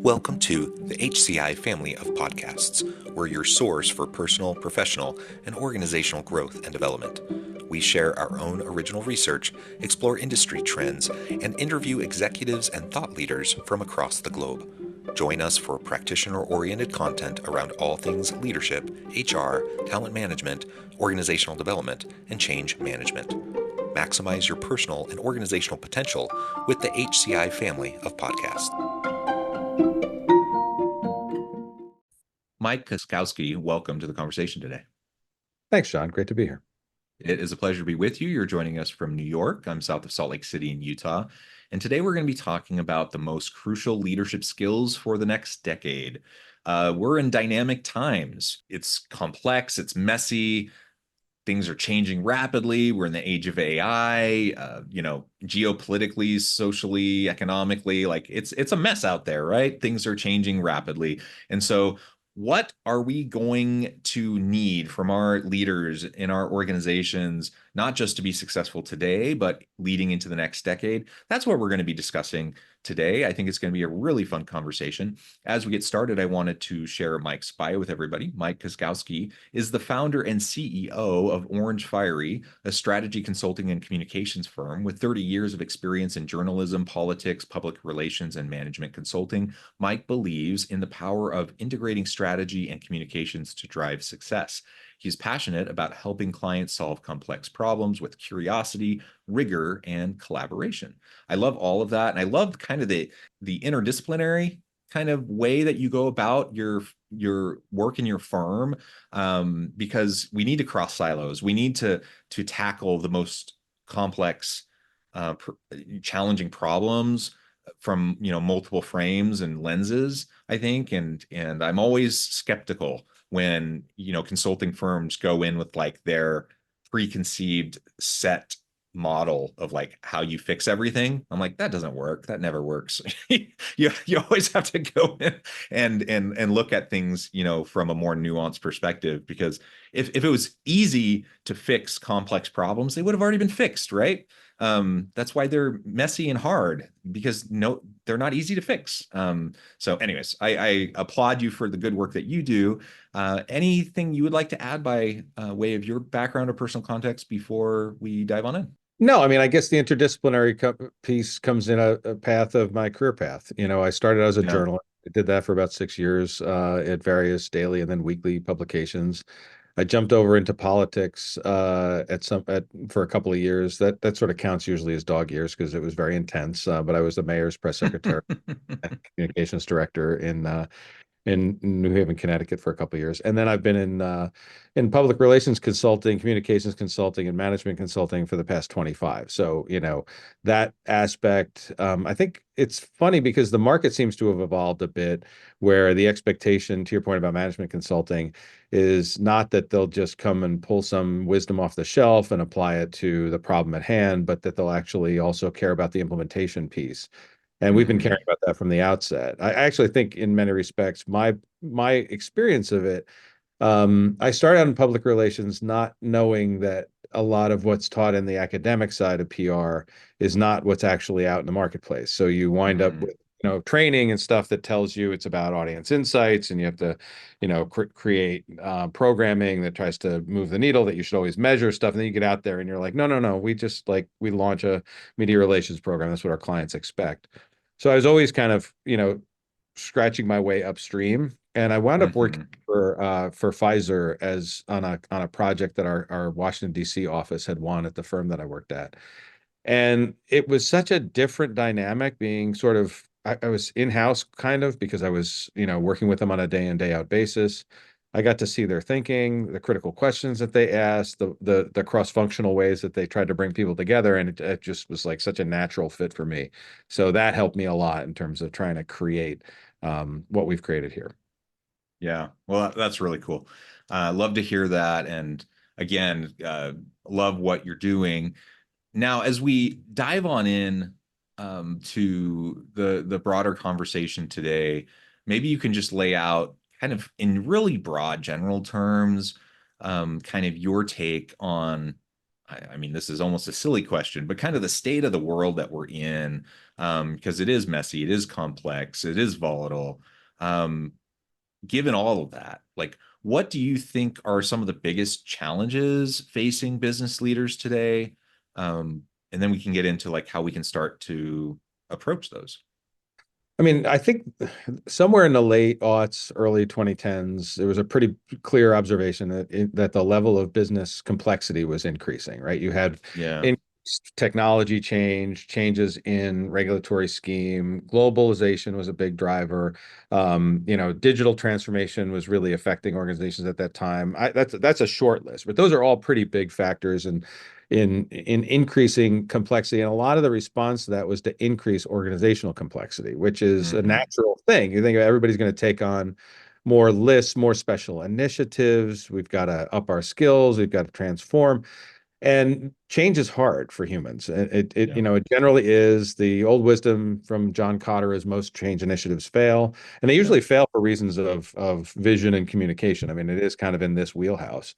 Welcome to the HCI family of podcasts. We're your source for personal, professional, and organizational growth and development. We share our own original research, explore industry trends, and interview executives and thought leaders from across the globe. Join us for practitioner-oriented content around all things leadership, HR, talent management, organizational development, and change management. Maximize your personal and organizational potential with the HCI family of podcasts. Mike Kuczkowski, welcome to the conversation today. Thanks, John. Great to be here. It is a pleasure to be with you. You're joining us from New York. I'm south of Salt Lake City in Utah. And today we're going to be talking about the most crucial leadership skills for the next decade. We're in dynamic times. It's complex, it's messy. Things are changing rapidly. We're in the age of AI, geopolitically, socially, economically, like it's a mess out there, right? Things are changing rapidly. And so what are we going to need from our leaders in our organizations, not just to be successful today, but leading into the next decade? That's what we're going to be discussing today. I think it's going to be a really fun conversation. As we get started, I wanted to share Mike's bio with everybody. Mike Kuczkowski is the founder and CEO of Orange Fiery, a strategy consulting and communications firm with 30 years of experience in journalism, politics, public relations, and management consulting. Mike believes in the power of integrating strategy and communications to drive success. He's passionate about helping clients solve complex problems with curiosity, rigor, and collaboration. I love all of that. And I love kind of the interdisciplinary kind of way that you go about your work in your firm, because we need to cross silos. We need to tackle the most complex, challenging problems from multiple frames and lenses, I think. And I'm always skeptical when consulting firms go in with like their preconceived set model of like how you fix everything. I'm like, that doesn't work. That never works. you always have to go in and look at things from a more nuanced perspective, because if it was easy to fix complex problems, they would have already been fixed, right? That's why they're messy and hard, because they're not easy to fix. So anyways, I applaud you for the good work that you do. Anything you would like to add by way of your background or personal context before we dive on in? No, I mean, I guess the interdisciplinary piece comes in a path of my career path. I started as a journalist. I did that for about 6 years at various daily and then weekly publications. I jumped over into politics for a couple of years. That sort of counts usually as dog years because it was very intense. But I was the mayor's press secretary and communications director in New Haven, Connecticut for a couple of years. And then I've been in public relations consulting, communications consulting, and management consulting for the past 25. So, that aspect, I think it's funny because the market seems to have evolved a bit, where the expectation, to your point about management consulting, is not that they'll just come and pull some wisdom off the shelf and apply it to the problem at hand, but that they'll actually also care about the implementation piece. And we've been caring about that from the outset. I actually think in many respects, my experience of it, I started out in public relations not knowing that a lot of what's taught in the academic side of PR is not what's actually out in the marketplace. So you wind up with training and stuff that tells you it's about audience insights, and you have to create programming that tries to move the needle, that you should always measure stuff. And then you get out there and you're like, no, we launch a media relations program. That's what our clients expect. So I was always kind of scratching my way upstream, and I wound up working for Pfizer as on a project that our Washington D.C. office had won at the firm that I worked at. And it was such a different dynamic being sort of, I was in-house kind of, because I was, working with them on a day in, day out basis. I got to see their thinking, the critical questions that they asked, the cross-functional ways that they tried to bring people together. And it just was like such a natural fit for me. So that helped me a lot in terms of trying to create what we've created here. Yeah, well, that's really cool. Love to hear that. And again, love what you're doing. Now, as we dive on in to the broader conversation today, maybe you can just lay out kind of in really broad general terms, kind of your take on I mean, this is almost a silly question, but kind of the state of the world that we're in, because it is messy, it is complex, it is volatile. Um, Given all of that, like, what do you think are some of the biggest challenges facing business leaders today? And then we can get into like how we can start to approach those. I mean, I think somewhere in the late aughts, early 2010s, there was a pretty clear observation that the level of business complexity was increasing, right? You had Yeah. increased technology change, changes in regulatory scheme, globalization was a big driver. Digital transformation was really affecting organizations at that time. That's a short list, but those are all pretty big factors in increasing complexity. And a lot of the response to that was to increase organizational complexity, which is a Hmm. natural thing. You think everybody's going to take on more lists, more special initiatives. We've got to up our skills. We've got to transform. And change is hard for humans. Yeah. It generally is. The old wisdom from John Kotter is most change initiatives fail, and they Yeah. usually fail for reasons of vision and communication. I mean, it is kind of in this wheelhouse.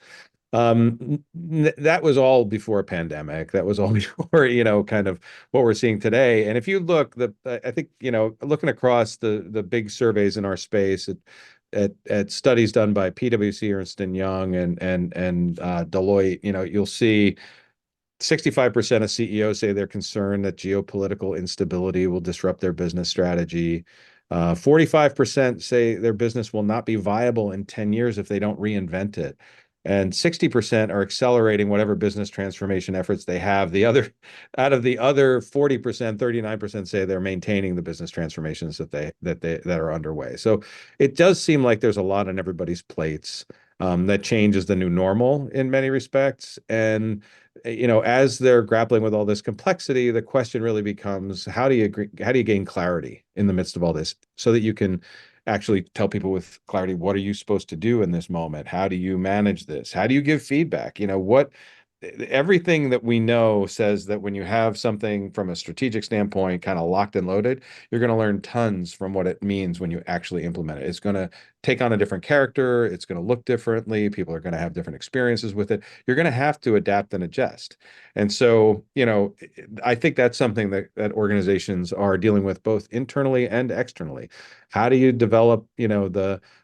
That was all before a pandemic. That was all before, kind of what we're seeing today. And if you look, I think, looking across the big surveys in our space at studies done by PwC, Ernst and Young, and Deloitte, you'll see 65% of CEOs say they're concerned that geopolitical instability will disrupt their business strategy. 45% say their business will not be viable in 10 years if they don't reinvent it. And 60% are accelerating whatever business transformation efforts they have. Out of the other 40%, 39% say they're maintaining the business transformations that are underway. So it does seem like there's a lot on everybody's plates. That change is the new normal in many respects. And as they're grappling with all this complexity, the question really becomes how do you gain clarity in the midst of all this so that you can actually tell people with clarity, what are you supposed to do in this moment? How do you manage this? How do you give feedback? Everything that we know says that when you have something from a strategic standpoint kind of locked and loaded, you're going to learn tons from what it means when you actually implement it. It's going to take on a different character. It's going to look differently. People are going to have different experiences with it. You're going to have to adapt and adjust. And so, I think that's something that organizations are dealing with both internally and externally. How do you develop,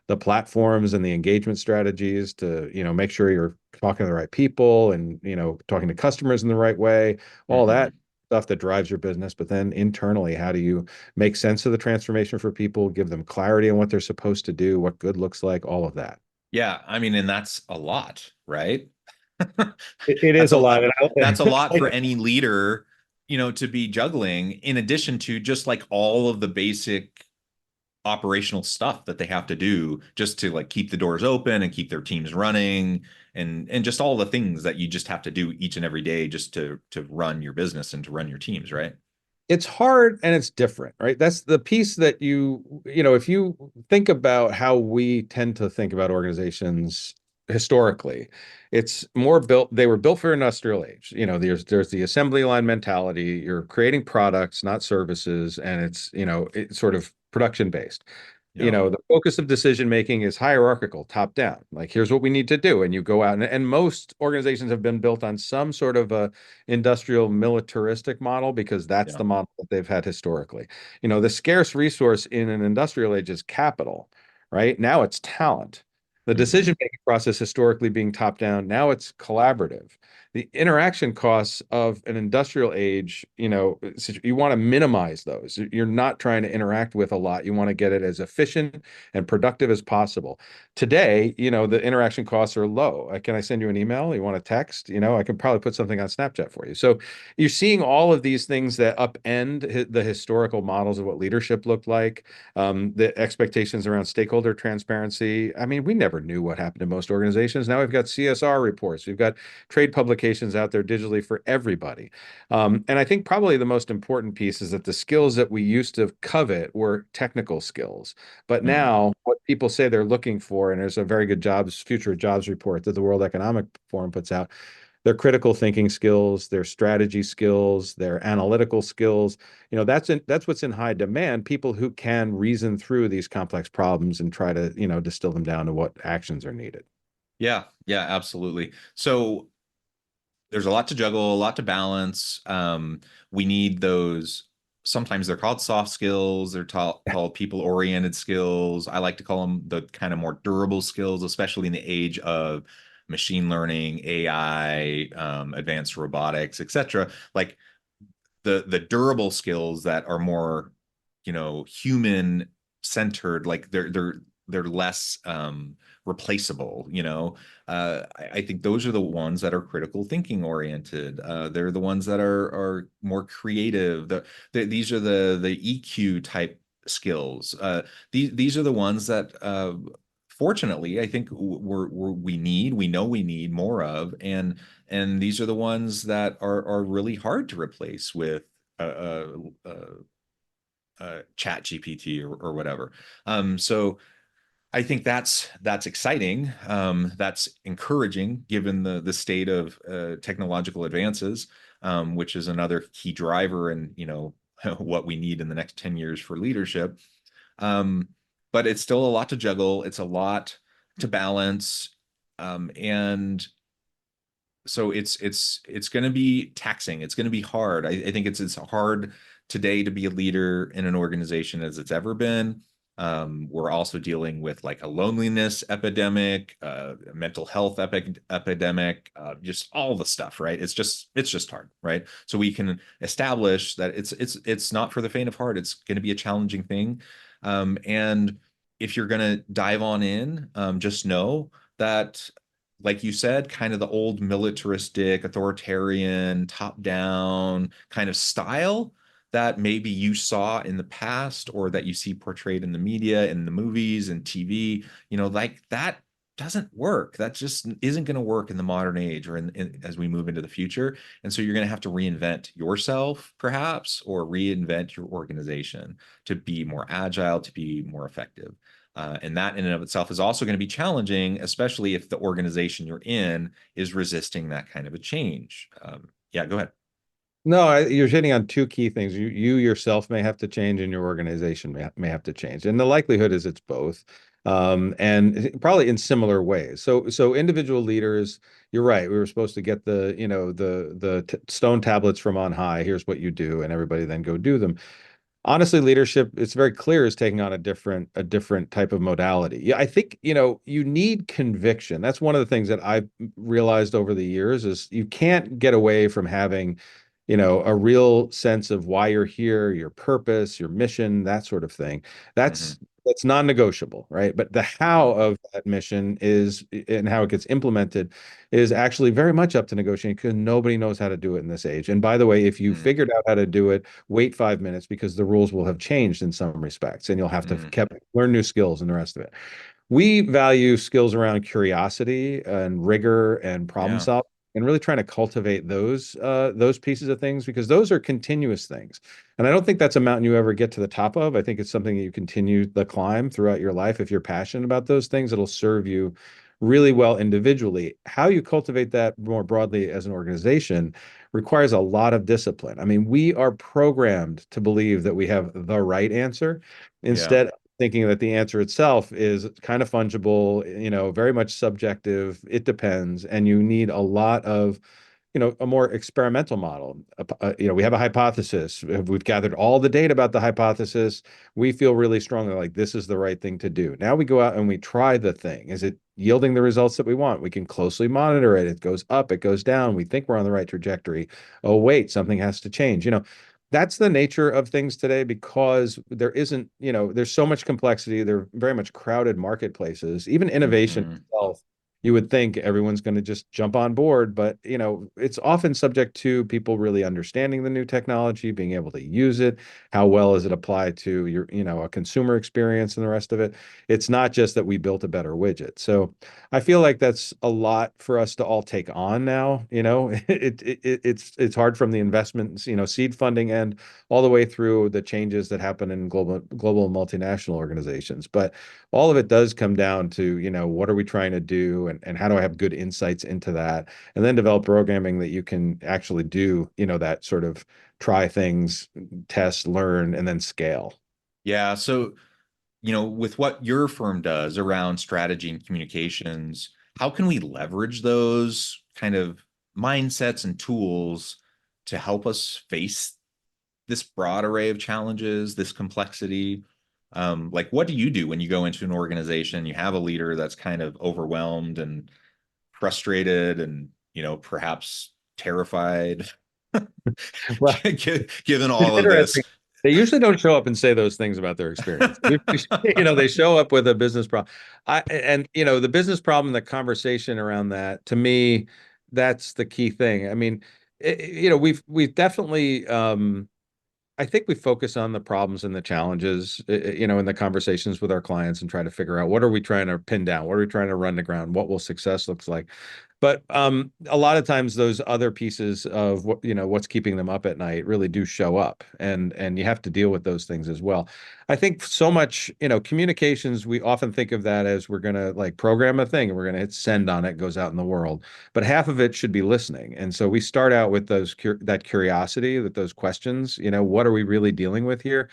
the platforms and the engagement strategies to, make sure you're talking to the right people and, talking to customers in the right way, all that Hmm. stuff that drives your business. But then internally, how do you make sense of the transformation for people, give them clarity on what they're supposed to do, what good looks like, all of that. Yeah. I mean, and that's a lot, right? It That's is a a lot. lot. And That's a lot for I, any leader, to be juggling, in addition to just like all of the basic operational stuff that they have to do just to like keep the doors open and keep their teams running, and just all the things that you just have to do each and every day just to run your business and to run your teams, right? it's hard and it's different, right? That's the piece that if you think about how we tend to think about organizations historically, it's more built, they were built for industrial age. There's the assembly line mentality. You're creating products, not services, and it's sort of production based. Yeah. The focus of decision making is hierarchical, top down. Like, here's what we need to do, and you go out and most organizations have been built on some sort of a industrial militaristic model because that's Yeah. the model that they've had historically. The scarce resource in an industrial age is capital, right? Now it's talent. The Hmm. decision making process historically being top down, now it's collaborative. The interaction costs of an industrial age, you want to minimize those. You're not trying to interact with a lot. You want to get it as efficient and productive as possible. Today, the interaction costs are low. Can I send you an email? You want a text? I could probably put something on Snapchat for you. So you're seeing all of these things that upend the historical models of what leadership looked like, the expectations around stakeholder transparency. I mean, we never knew what happened in most organizations. Now we've got CSR reports. We've got trade publications out there digitally for everybody. And I think probably the most important piece is that the skills that we used to covet were technical skills. But Hmm. now what people say they're looking for, and there's a very good future jobs report that the World Economic Forum puts out, their critical thinking skills, their strategy skills, their analytical skills. That's what's in high demand. People who can reason through these complex problems and try to, distill them down to what actions are needed. Yeah. Yeah, absolutely. So there's a lot to juggle, a lot to balance. We need those. Sometimes they're called soft skills. They're called people-oriented skills. I like to call them the kind of more durable skills, especially in the age of machine learning, AI, advanced robotics, etc. Like the durable skills that are more, human centered, like they're less replaceable, I think those are the ones that are critical thinking oriented. They're the ones that are more creative. These are the EQ type skills. These are the ones that fortunately I think we know we need more of, and these are the ones that are really hard to replace with chat GPT or whatever. So I think that's exciting. That's encouraging given the state of technological advances, which is another key driver in, what we need in the next 10 years for leadership. Um, but it's still a lot to juggle. It's a lot to balance. And so it's going to be taxing. It's going to be hard. I think it's hard today to be a leader in an organization as it's ever been. We're also dealing with like a loneliness epidemic, mental health epidemic, just all the stuff, right? It's just hard, right? So we can establish that it's not for the faint of heart. It's going to be a challenging thing, and if you're going to dive on in, just know that, like you said, kind of the old militaristic, authoritarian, top-down kind of style that maybe you saw in the past or that you see portrayed in the media, in the movies and TV, like that doesn't work. That just isn't going to work in the modern age or as we move into the future. And so you're going to have to reinvent yourself, perhaps, or reinvent your organization to be more agile, to be more effective. And that in and of itself is also going to be challenging, especially if the organization you're in is resisting that kind of a change. Yeah, go ahead. No, you're hitting on two key things. You yourself may have to change, and your organization may have to change. And the likelihood is it's both, and probably in similar ways. So individual leaders, you're right. We were supposed to get the stone tablets from on high. Here's what you do, and everybody then go do them. Honestly, leadership, it's very clear, is taking on a different type of modality. Yeah, I think, you need conviction. That's one of the things that I've realized over the years is you can't get away from having, a real sense of why you're here, your purpose, your mission, that sort of thing. Mhm. That's non-negotiable, right? But the how of that mission is, and how it gets implemented, is actually very much up to negotiating, because nobody knows how to do it in this age. And by the way, if you Mhm. figured out how to do it, wait 5 minutes, because the rules will have changed in some respects, and you'll have to Mhm. keep learn new skills and the rest of it. We value skills around curiosity and rigor and problem Yeah. solving, and really trying to cultivate those pieces of things, because those are continuous things. And I don't think that's a mountain you ever get to the top of. I think it's something that you continue the climb throughout your life. If you're passionate about those things, it'll serve you really well individually. How you cultivate that more broadly as an organization requires a lot of discipline. I mean, we are programmed to believe that we have the right answer, Yeah. instead thinking that the answer itself is kind of fungible, very much subjective. It depends, and you need a lot of, a more experimental model. We have a hypothesis. We've gathered all the data about the hypothesis. We feel really strongly like this is the right thing to do. Now we go out and we try the thing. Is it yielding the results that we want? We can closely monitor it. It goes up, it goes down. We think we're on the right trajectory. Oh, wait, something has to change. That's the nature of things today, because there isn't, there's so much complexity. They're very much crowded marketplaces. Even innovation Mhm. itself, you would think everyone's going to just jump on board, but it's often subject to people really understanding the new technology, being able to use it. How well is it applied to your, a consumer experience and the rest of it? It's not just that we built a better widget. So I feel like that's a lot for us to all take on now. It's hard, from the investments, seed funding and all the way through the changes that happen in global multinational organizations. But all of it does come down to, what are we trying to do, and how do I have good insights into that, and then develop programming that you can actually do, that sort of try things, test, learn, and then scale. Yeah. So, with what your firm does around strategy and communications, how can we leverage those kind of mindsets and tools to help us face this broad array of challenges, this complexity? Like, what do you do when you go into an organization, you have a leader that's kind of overwhelmed and frustrated and, perhaps terrified, Well, given it's all of interesting. this? They usually don't show up and say those things about their experience. They show up with a business problem. The business problem, the conversation around that, to me, that's the key thing. I mean, we've definitely I think we focus on the problems and the challenges, in the conversations with our clients and try to figure out what are we trying to pin down? What are we trying to run to ground? What will success looks like? But a lot of times those other pieces of what's keeping them up at night really do show up, and you have to deal with those things as well. I think so much, communications, we often think of that as we're going to like program a thing and we're going to hit send on it, it goes out in the world, but half of it should be listening. And so we start out with that curiosity, with those questions, what are we really dealing with here?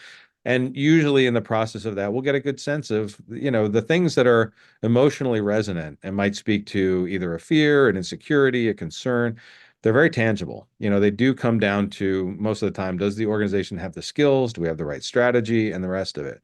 And usually in the process of that, we'll get a good sense of, the things that are emotionally resonant and might speak to either a fear, an insecurity, a concern. They're very tangible. They do come down to most of the time, does the organization have the skills? Do we have the right strategy and the rest of it?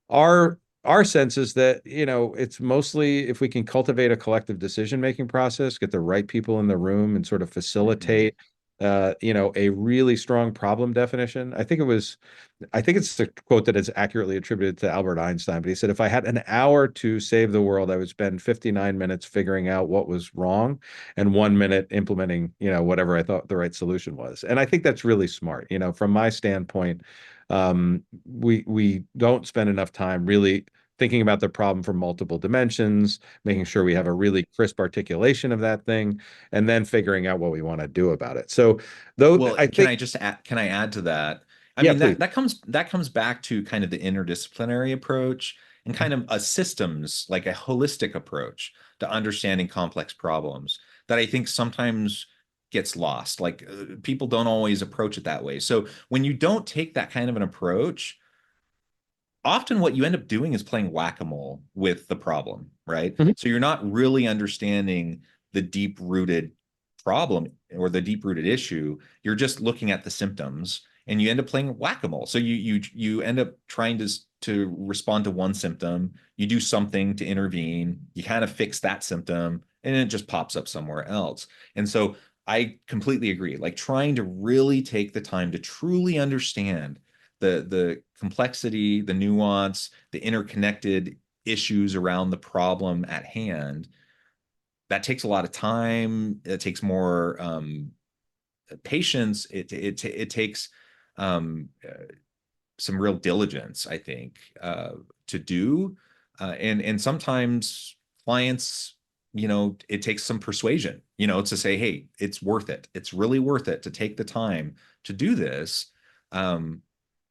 Our sense is that, it's mostly if we can cultivate a collective decision-making process, get the right people in the room and sort of Mhm. facilitate, a really strong problem definition. I think it's the quote that is accurately attributed to Albert Einstein, but he said, if I had an hour to save the world, I would spend 59 minutes figuring out what was wrong and 1 minute implementing, whatever I thought the right solution was. And I think that's really smart. From my standpoint, we don't spend enough time really thinking about the problem from multiple dimensions, making sure we have a really crisp articulation of that thing, and then figuring out what we want to do about it. So, though Well, I think, can I add to that? I yeah, mean, please. that comes back to kind of the interdisciplinary approach and kind of a systems, like a holistic approach to understanding complex problems that I think sometimes gets lost. Like, people don't always approach it that way. So when you don't take that kind of an approach, often what you end up doing is playing whack-a-mole with the problem, right? Mhm. So you're not really understanding the deep-rooted problem or the deep-rooted issue. You're just looking at the symptoms and you end up playing whack-a-mole. So you end up trying to respond to one symptom, you do something to intervene, you kind of fix that symptom, and it just pops up somewhere else. And so I completely agree. Like trying to really take the time to truly understand the complexity, the nuance, the interconnected issues around the problem at hand. That takes a lot of time. It takes more patience. It takes some real diligence, I think, to do. And sometimes clients, it takes some persuasion, to say, hey, it's worth it. It's really worth it to take the time to do this. Um,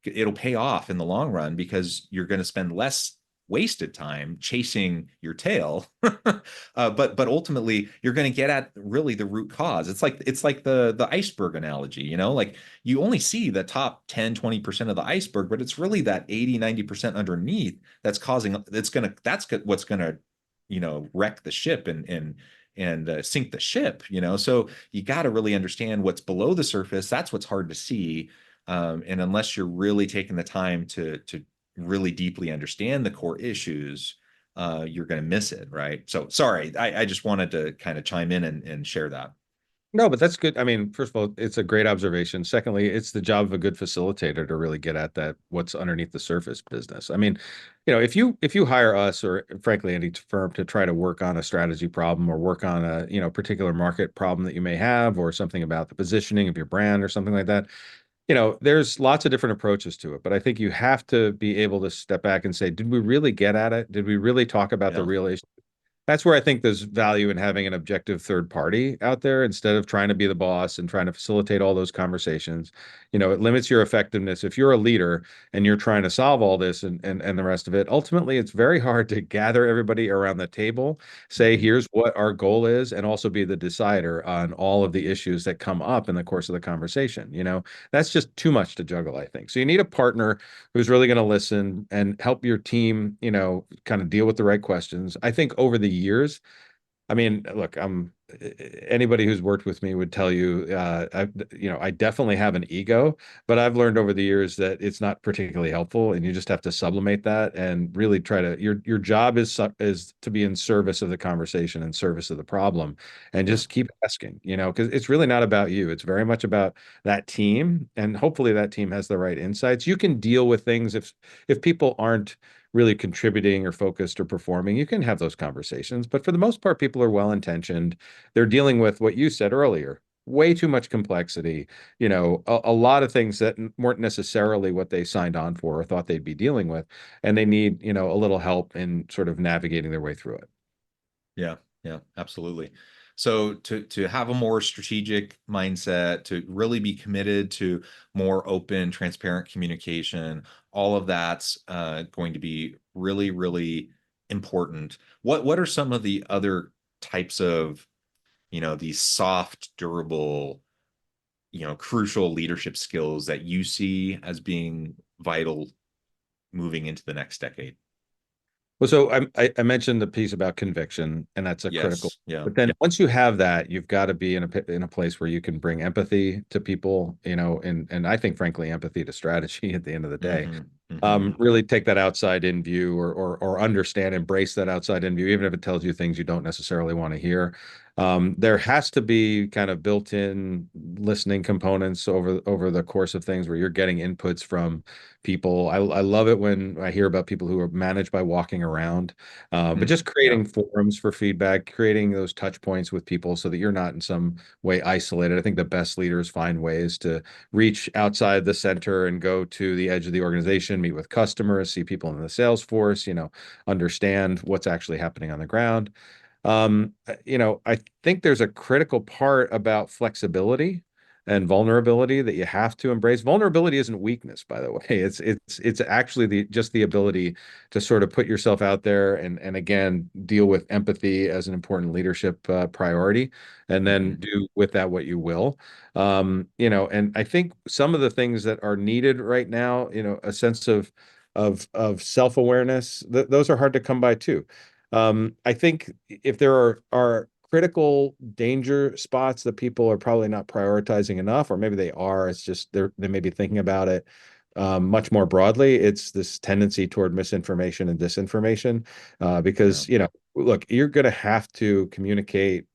it'll pay off in the long run because you're going to spend less wasted time chasing your tail. But ultimately you're going to get at really the root cause. It's like the iceberg analogy, like you only see the top 10-20% of the iceberg, but it's really that 80-90% underneath that's causing that's what's going to wreck the ship and sink the ship. So you got to really understand what's below the surface. That's what's hard to see. And unless you're really taking the time to really deeply understand the core issues, you're going to miss it, right? So sorry, I just wanted to kind of chime in and share that. No, but that's good. I mean, first of all, it's a great observation. Secondly, it's the job of a good facilitator to really get at that what's underneath the surface business. I mean, if you hire us or frankly any firm to try to work on a strategy problem or work on a, particular market problem that you may have or something about the positioning of your brand or something like that, there's lots of different approaches to it. But I think you have to be able to step back and say, did we really get at it? Did we really talk about the Yeah. real issue? That's where I think there's value in having an objective third party out there instead of trying to be the boss and trying to facilitate all those conversations. It limits your effectiveness. If you're a leader and you're trying to solve all this and the rest of it, ultimately it's very hard to gather everybody around the table, say, Mhm. here's what our goal is, and also be the decider on all of the issues that come up in the course of the conversation. That's just too much to juggle, I think. So you need a partner who's really going to listen and help your team, kind of deal with the right questions. I think over the years, I mean, look, anybody who's worked with me would tell you, I definitely have an ego, but I've learned over the years that it's not particularly helpful, and you just have to sublimate that and really try to. Your job is to be in service of the conversation and service of the problem, and Yeah. just keep asking, because it's really not about you. It's very much about that team, and hopefully that team has the right insights. You can deal with things if people aren't really contributing or focused or performing, you can have those conversations. But for the most part, people are well intentioned. They're dealing with what you said earlier, way too much complexity, a lot of things that weren't necessarily what they signed on for or thought they'd be dealing with. And they need, a little help in sort of navigating their way through it. Yeah, yeah, absolutely. So to have a more strategic mindset, to really be committed to more open, transparent communication, all of that's going to be really, really important. What are some of the other types of, these soft, durable, crucial leadership skills that you see as being vital moving into the next decade? Well, so I mentioned the piece about conviction, and that's a critical. Yes, yeah. But then once you have that, you've got to be in a place where you can bring empathy to people, and I think frankly empathy to strategy at the end of the day. Hmm. Hmm. Really take that outside in view, or understand, embrace that outside in view, even if it tells you things you don't necessarily want to hear. There has to be kind of built-in listening components over the course of things where you're getting inputs from people. I love it when I hear about people who are managed by walking around, but just Yeah. creating forums for feedback, creating those touch points with people so that you're not in some way isolated. I think the best leaders find ways to reach outside the center and go to the edge of the organization, meet with customers, see people in the sales force, understand what's actually happening on the ground. I think there's a critical part about flexibility and vulnerability that you have to embrace. Vulnerability isn't weakness, by the way. It's actually just the ability to sort of put yourself out there and again deal with empathy as an important leadership priority, and then Hmm. do with that what you will. And I think some of the things that are needed right now, a sense of self-awareness, those are hard to come by too. I think if there are critical danger spots that people are probably not prioritizing enough, or maybe they are, it's just they may be thinking about it much more broadly. It's this tendency toward misinformation and disinformation, Yeah. because look, you're going to have to communicate,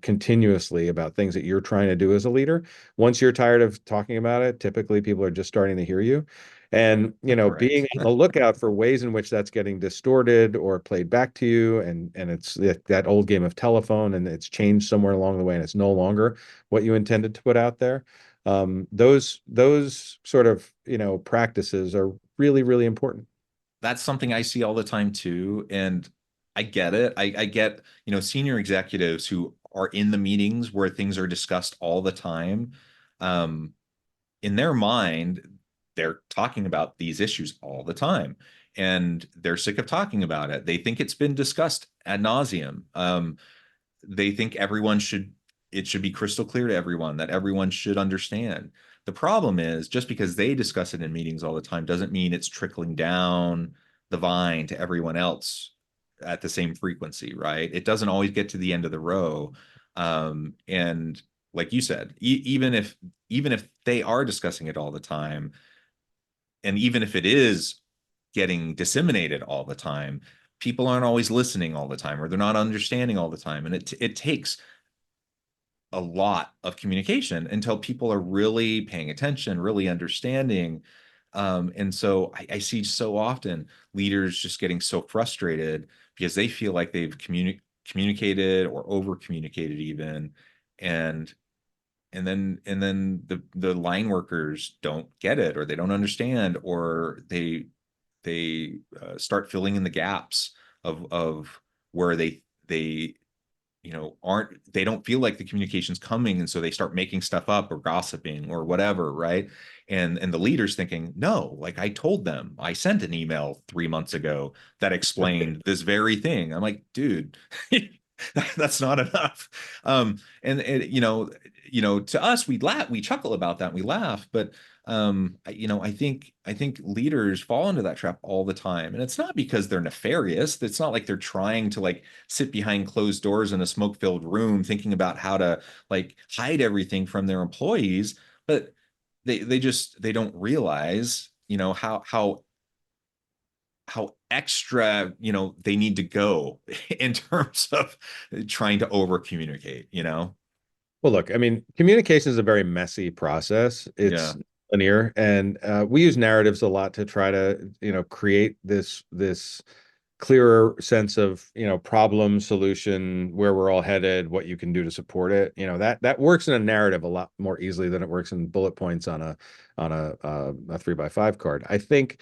continuously about things that you're trying to do as a leader. Once you're tired of talking about it, typically people are just starting to hear you. And, Right. being on the lookout for ways in which that's getting distorted or played back to you, and it's that old game of telephone, and it's changed somewhere along the way, and it's no longer what you intended to put out there. Those sort of, practices are really, really important. That's something I see all the time too. And I get it. I get, senior executives who are in the meetings where things are discussed all the time. Um, in their mind, they're talking about these issues all the time. And they're sick of talking about it. They think it's been discussed ad nauseum. They think it should be crystal clear to everyone that everyone should understand. The problem is just because they discuss it in meetings all the time doesn't mean it's trickling down the vine to everyone else at the same frequency, right? It doesn't always get to the end of the row. And like you said, even if they are discussing it all the time, and even if it is getting disseminated all the time, people aren't always listening all the time, or they're not understanding all the time, and it takes a lot of communication until people are really paying attention, really understanding. And so I see so often leaders just getting so frustrated because they feel like they've communicated or over communicated even, and and then the line workers don't get it, or they don't understand, or they start filling in the gaps of where they aren't they don't feel like the communication's coming, and so they start making stuff up or gossiping or whatever, right? And the leader's thinking, no, like I told them, I sent an email 3 months ago that explained this very thing. I'm like, dude, that's not enough. And to us, we chuckle about that and we laugh, but I think leaders fall into that trap all the time, and it's not because they're nefarious. It's not like they're trying to like sit behind closed doors in a smoke-filled room thinking about how to like hide everything from their employees, but they don't realize, how extra, they need to go in terms of trying to over communicate. Well, look, I mean, communication is a very messy process. Yeah. It's linear, and we use narratives a lot to try to, create this clearer sense of, problem, solution, where we're all headed, what you can do to support it. That works in a narrative a lot more easily than it works in bullet points on a 3x5 card. I think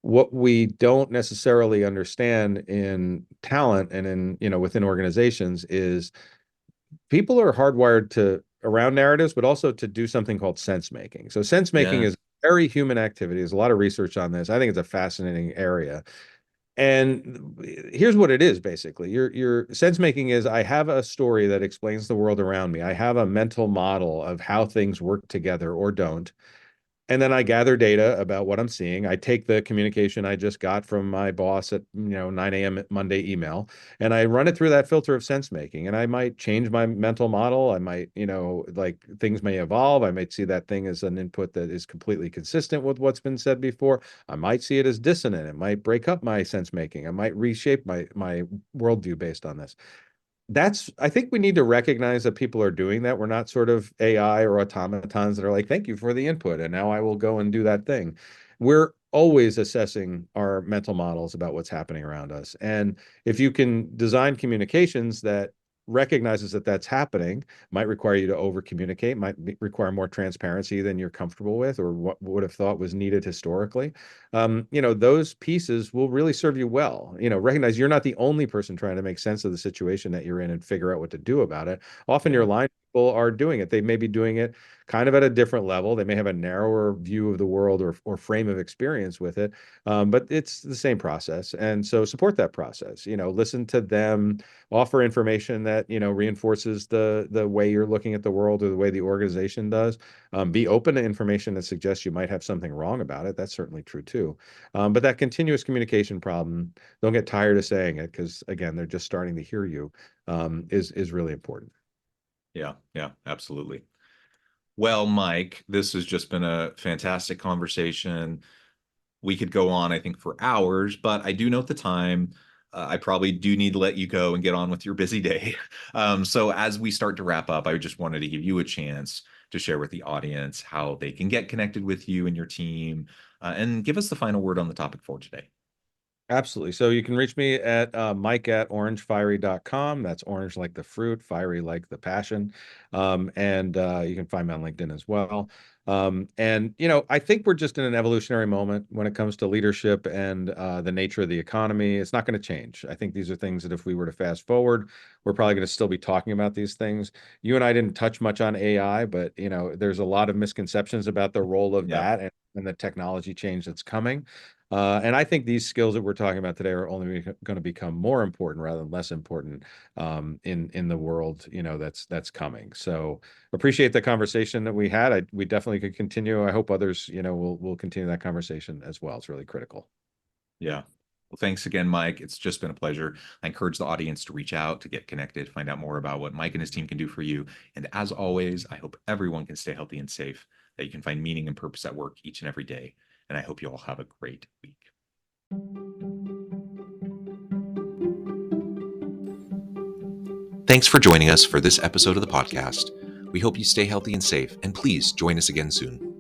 what we don't necessarily understand in talent and in, within organizations is people are hardwired to around narratives, but also to do something called sense making. So sense making Yeah. is a very human activity. There's a lot of research on this. I think it's a fascinating area. And here's what it is basically. Your sense making is I have a story that explains the world around me. I have a mental model of how things work together or don't. And then I gather data about what I'm seeing. I take the communication I just got from my boss at 9 a.m. Monday email, and I run it through that filter of sense making. And I might change my mental model. I might, like things may evolve. I might see that thing as an input that is completely consistent with what's been said before. I might see it as dissonant. It might break up my sense making. I might reshape my worldview based on this. I think we need to recognize that people are doing that. We're not sort of AI or automatons that are like, thank you for the input, and now I will go and do that thing. We're always assessing our mental models about what's happening around us. And if you can design communications that recognizes that that's happening, might require you to over communicate, require more transparency than you're comfortable with or what would have thought was needed historically. Those pieces will really serve you well. Recognize you're not the only person trying to make sense of the situation that you're in and figure out what to do about it. Often Yeah. your line people are doing it. They may be doing it kind of at a different level. They may have a narrower view of the world or frame of experience with it, but it's the same process. And so support that process. Listen to them, offer information that reinforces the way you're looking at the world or the way the organization does. Be open to information that suggests you might have something wrong about it. That's certainly true too. But that continuous communication problem, don't get tired of saying it because again, they're just starting to hear you, is really important. Yeah. Yeah. Absolutely. Well, Mike, this has just been a fantastic conversation. We could go on, I think, for hours, but I do note the time. I probably do need to let you go and get on with your busy day. So, as we start to wrap up, I just wanted to give you a chance to share with the audience how they can get connected with you and your team, and give us the final word on the topic for today. Absolutely. So you can reach me at mike@orangefiery.com. That's orange like the fruit, fiery like the passion. And you can find me on LinkedIn as well. And, I think we're just in an evolutionary moment when it comes to leadership and the nature of the economy. It's not going to change. I think these are things that if we were to fast forward, we're probably going to still be talking about these things. You and I didn't touch much on AI, but, there's a lot of misconceptions about the role of Yeah. that and the technology change that's coming. And I think these skills that we're talking about today are only going to become more important rather than less important in the world, that's coming. So appreciate the conversation that we had. We definitely could continue. I hope others, will continue that conversation as well. It's really critical. Yeah. Well, thanks again, Mike. It's just been a pleasure. I encourage the audience to reach out, to get connected, find out more about what Mike and his team can do for you. And as always, I hope everyone can stay healthy and safe, that you can find meaning and purpose at work each and every day. And I hope you all have a great week. Thanks for joining us for this episode of the podcast. We hope you stay healthy and safe, and please join us again soon.